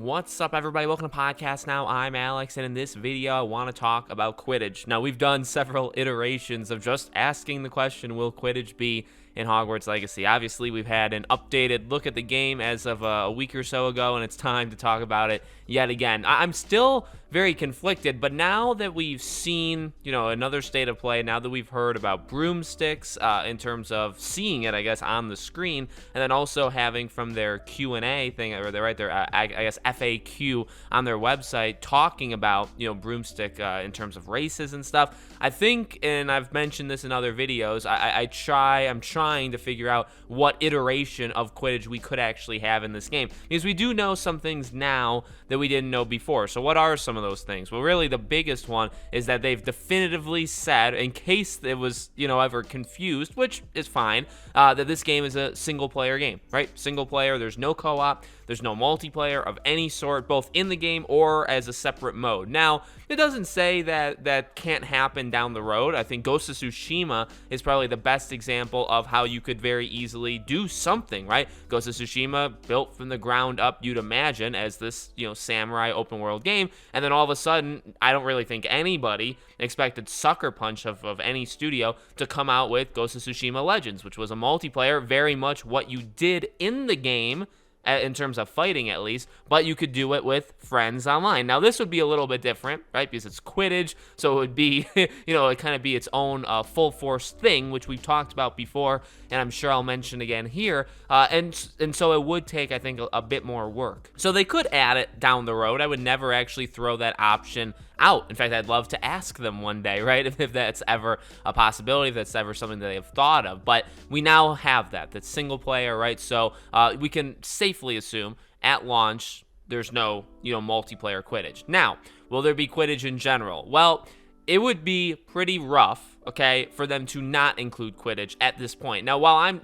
What's up, everybody? Welcome to Podcast Now. I'm Alex, and in this video, I want to talk about Quidditch. Now, we've done several iterations of just asking the question, will Quidditch be in Hogwarts Legacy? Obviously, we've had an updated look at the game as of a week or so ago, and it's time to talk about it yet again. I'm still very conflicted, but now that we've seen, another state of play, now that we've heard about broomsticks in terms of seeing it, I guess, on the screen, and then also having from their Q&A thing, or their I guess, FAQ on their website, talking about, broomstick in terms of races and stuff, I think, and I've mentioned this in other videos, I'm trying to figure out what iteration of Quidditch we could actually have in this game, because we do know some things now that we didn't know before. So what are some of those things? Well, really the biggest one is that they've definitively said, in case it was, ever confused, which is fine, that this game is a single player game, right? Single player, there's no co-op, there's no multiplayer of any sort, both in the game or as a separate mode. Now, it doesn't say that that can't happen down the road. I think Ghost of Tsushima is probably the best example of how you could very easily do something, right? Ghost of Tsushima built from the ground up, you'd imagine, as this, samurai open world game, and then all of a sudden, I don't really think anybody expected Sucker Punch of any studio to come out with Ghost of Tsushima Legends, which was a multiplayer, very much what you did in the game, in terms of fighting at least, but you could do it with friends online. Now, this would be a little bit different, right, because it's Quidditch, so it would be, it kind of be its own full force thing, which we've talked about before, and I'm sure I'll mention again here, and so it would take, I think, a bit more work. So they could add it down the road. I would never actually throw that option out. In fact, I'd love to ask them one day, right, if that's ever a possibility, if that's ever something that they've thought of. But we now have that's single player, right? So we can safely assume at launch there's no, multiplayer Quidditch. Now, will there be Quidditch in general? Well, it would be pretty rough, okay, for them to not include Quidditch at this point. Now, while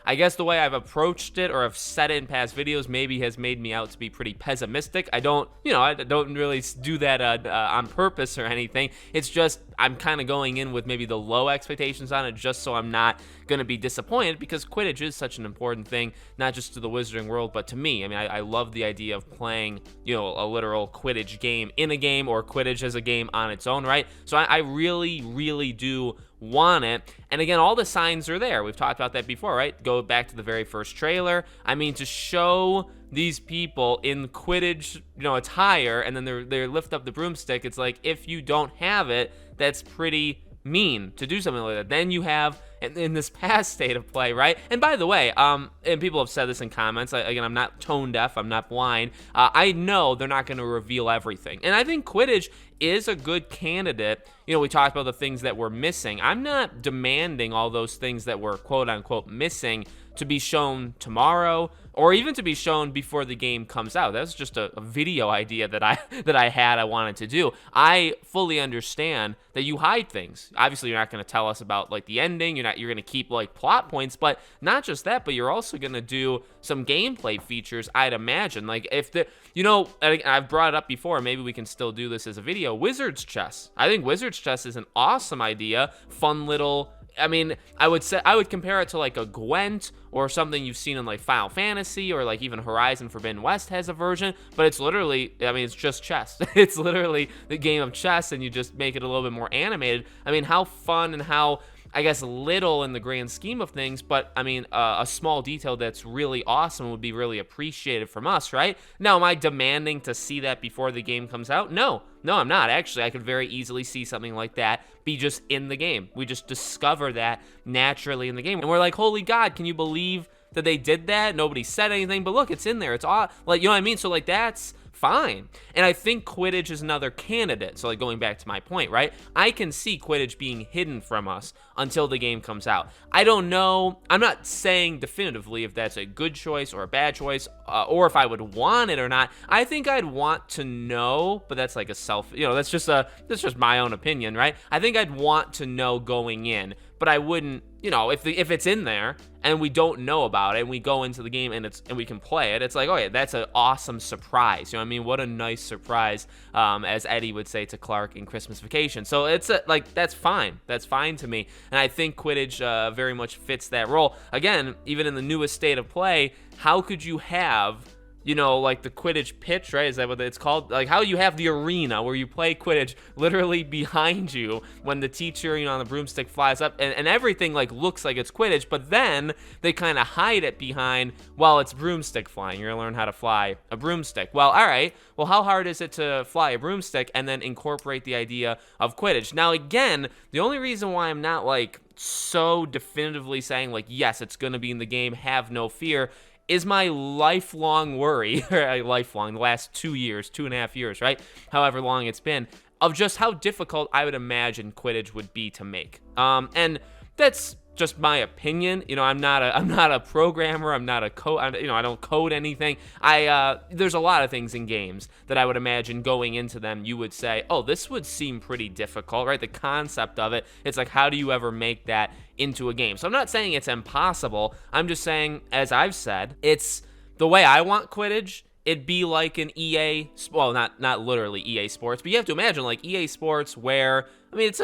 I guess the way I've approached it or I've said it in past videos maybe has made me out to be pretty pessimistic. I don't really do that on purpose or anything. It's just I'm kind of going in with maybe the low expectations on it just so I'm not going to be disappointed, because Quidditch is such an important thing, not just to the Wizarding world, but to me. I mean, I love the idea of playing, a literal Quidditch game in a game, or Quidditch as a game on its own, right? So I really, really do want it. And again, all the signs are there. We've talked about that before, right? Go back to the very first trailer. I mean, to show these people in Quidditch, attire, and then they lift up the broomstick, it's like, if you don't have it, that's pretty mean to do something like that. Then you have in this past state of play, right? And by the way, and people have said this in comments, again, I'm not tone deaf, I'm not blind. I know they're not going to reveal everything. And I think Quidditch is a good candidate. We talked about the things that we're missing. I'm not demanding all those things that were quote unquote missing to be shown tomorrow, or even to be shown before the game comes out. That's just a video idea that I wanted to do. I fully understand that you hide things. Obviously, you're not going to tell us about like the ending. You're going to keep like plot points, but not just that, but you're also going to do some gameplay features, I'd imagine. Like if I've brought it up before, maybe we can still do this as a video, Wizard's Chess. I think Wizard's Chess is an awesome idea, fun little, I mean, I would compare it to like a Gwent or something you've seen in like Final Fantasy, or like even Horizon Forbidden West has a version, but it's literally, it's just chess. It's literally the game of chess, and you just make it a little bit more animated. I mean, how fun and how, I guess, little in the grand scheme of things, but I mean, a small detail that's really awesome would be really appreciated from us, right? Now, am I demanding to see that before the game comes out? No, I'm not. Actually, I could very easily see something like that be just in the game. We just discover that naturally in the game, and we're like, holy God, can you believe that they did that? Nobody said anything, but look, it's in there. It's all, like, you know what I mean? So like, that's fine. And I think Quidditch is another candidate. So like, going back to my point, right? I can see Quidditch being hidden from us until the game comes out. I don't know. I'm not saying definitively if that's a good choice or a bad choice, or if I would want it or not. I think I'd want to know, but that's like a that's just my own opinion, right? I think I'd want to know going in, but I wouldn't, if it's in there and we don't know about it and we go into the game and we can play it, it's like, oh yeah, that's an awesome surprise. You know what I mean? What a nice surprise, as Eddie would say to Clark in Christmas Vacation. So it's that's fine. That's fine to me. And I think Quidditch very much fits that role. Again, even in the newest state of play, how could you have like the Quidditch Pitch, right? Is that what it's called? Like how you have the arena where you play Quidditch literally behind you when the teacher, on the broomstick flies up, and everything like looks like it's Quidditch, but then they kind of hide it behind while it's broomstick flying. You're gonna learn how to fly a broomstick. Well, all right. Well, how hard is it to fly a broomstick and then incorporate the idea of Quidditch? Now, again, the only reason why I'm not like so definitively saying like, yes, it's gonna be in the game, have no fear, is my lifelong worry, the last 2.5 years, right? However long it's been, of just how difficult I would imagine Quidditch would be to make. And that's just my opinion. I'm not a programmer. I'm not a code. I don't code anything. There's a lot of things in games that I would imagine going into them, you would say, oh, this would seem pretty difficult, right? The concept of it, it's like, how do you ever make that into a game? So I'm not saying it's impossible. I'm just saying, as I've said, it's the way I want Quidditch. It'd be like an EA, well, not literally EA Sports, but you have to imagine like EA Sports where, it's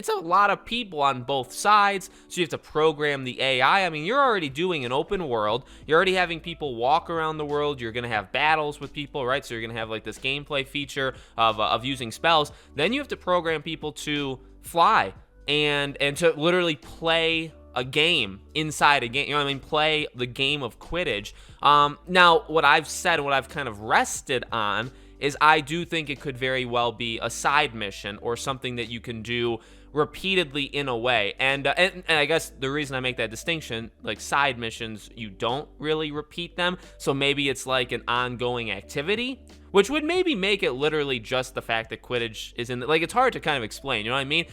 a lot of people on both sides, so you have to program the AI. You're already doing an open world. You're already having people walk around the world. You're going to have battles with people, right? So you're going to have like this gameplay feature of using spells. Then you have to program people to fly and to literally play a game inside a game, play the game of Quidditch. Now, what I've said and what I've kind of rested on is I do think it could very well be a side mission or something that you can do repeatedly in a way. And I guess the reason I make that distinction, like side missions, you don't really repeat them. So maybe it's like an ongoing activity, which would maybe make it literally just the fact that Quidditch is in like, it's hard to kind of explain, you know what I mean?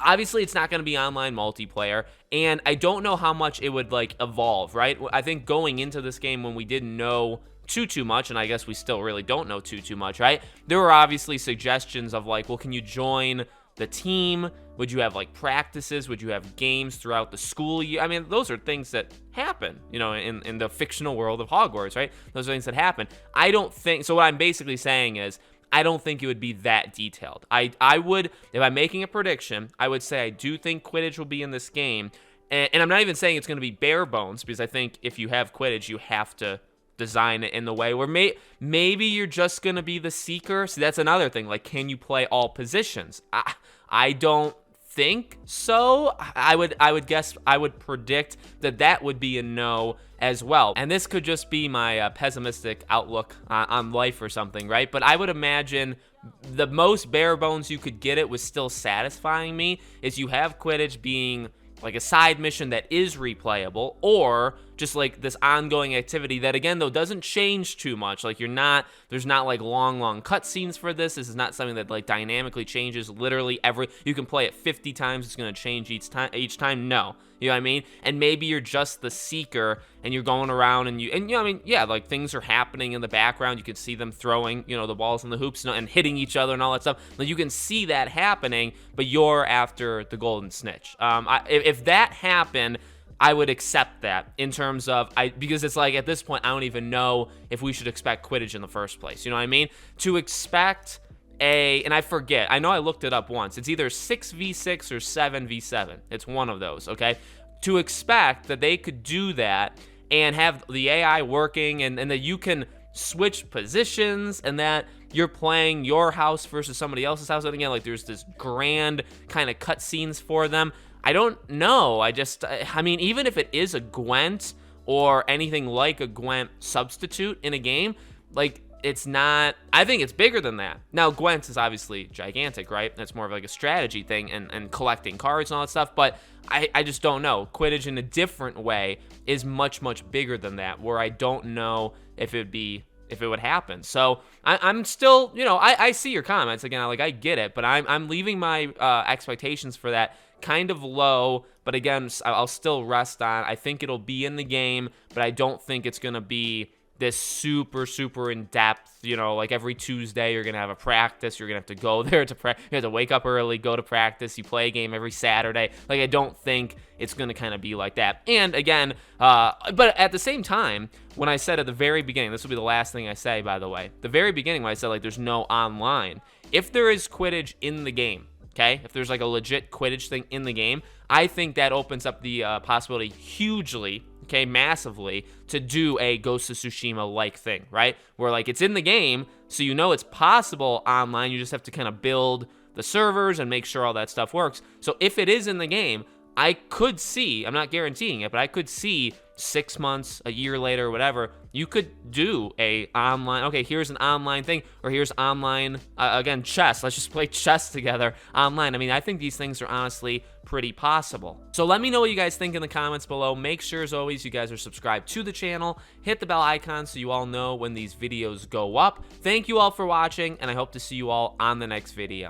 Obviously, it's not going to be online multiplayer, and I don't know how much it would, like, evolve, right? I think going into this game when we didn't know too much, and I guess we still really don't know too much, right? There were obviously suggestions of, like, well, can you join the team? Would you have, like, practices? Would you have games throughout the school year? Those are things that happen, in the fictional world of Hogwarts, right? Those are things that happen. I don't think, so what I'm basically saying is, I don't think it would be that detailed. I would, if I'm making a prediction, I would say I do think Quidditch will be in this game. And I'm not even saying it's going to be bare bones, because I think if you have Quidditch, you have to design it in the way where maybe you're just going to be the seeker. See, that's another thing. Like, can you play all positions? I don't think so. I would predict that would be a no as well. And this could just be my pessimistic outlook on life or something, right? But I would imagine the most bare bones you could get it was still satisfying me is you have Quidditch being like a side mission that is replayable, or just like this ongoing activity that, again, though, doesn't change too much. Like, there's not like long cutscenes for this. This is not something that like dynamically changes literally you can play it 50 times. It's going to change each time. No. You know what I mean? And maybe you're just the seeker and you're going around and like things are happening in the background. You can see them throwing, the balls in the hoops and hitting each other and all that stuff. Like, you can see that happening, but you're after the golden snitch. If that happened, I would accept that in terms of, because it's like at this point, I don't even know if we should expect Quidditch in the first place. You know what I mean? To expect and I forget, I know I looked it up once. It's either 6v6 or 7v7. It's one of those, okay? To expect that they could do that and have the AI working and that you can switch positions and that you're playing your house versus somebody else's house. And again, like there's this grand kind of cutscenes for them. I don't know. Even if it is a Gwent or anything like a Gwent substitute in a game, like, it's not, I think it's bigger than that. Now, Gwent is obviously gigantic, right? It's more of like a strategy thing and collecting cards and all that stuff, but I just don't know. Quidditch in a different way is much bigger than that, where I don't know if it would happen. So I'm still, I see your comments again. I get it, but I'm leaving my expectations for that kind of low. But again, I'll still rest on, I think it'll be in the game, but I don't think it's gonna be this super in-depth, like every Tuesday you're going to have a practice, you're going to have to go there to practice, you have to wake up early, go to practice, you play a game every Saturday. Like, I don't think it's going to kind of be like that. And again, but at the same time, when I said at the very beginning, this will be the last thing I say, by the way, the very beginning when I said, like, there's no online, if there is Quidditch in the game, okay, if there's like a legit Quidditch thing in the game, I think that opens up the possibility hugely okay, massively, to do a Ghost of Tsushima-like thing, right? Where, like, it's in the game, so you know it's possible online. You just have to kind of build the servers and make sure all that stuff works. So if it is in the game, I could see, I'm not guaranteeing it, but I could see 6 months, a year later, whatever, you could do a online, okay, here's an online thing, or here's online, again, chess. Let's just play chess together online. I mean, I think these things are honestly pretty possible. So let me know what you guys think in the comments below. Make sure, as always, you guys are subscribed to the channel. Hit the bell icon so you all know when these videos go up. Thank you all for watching, and I hope to see you all on the next video.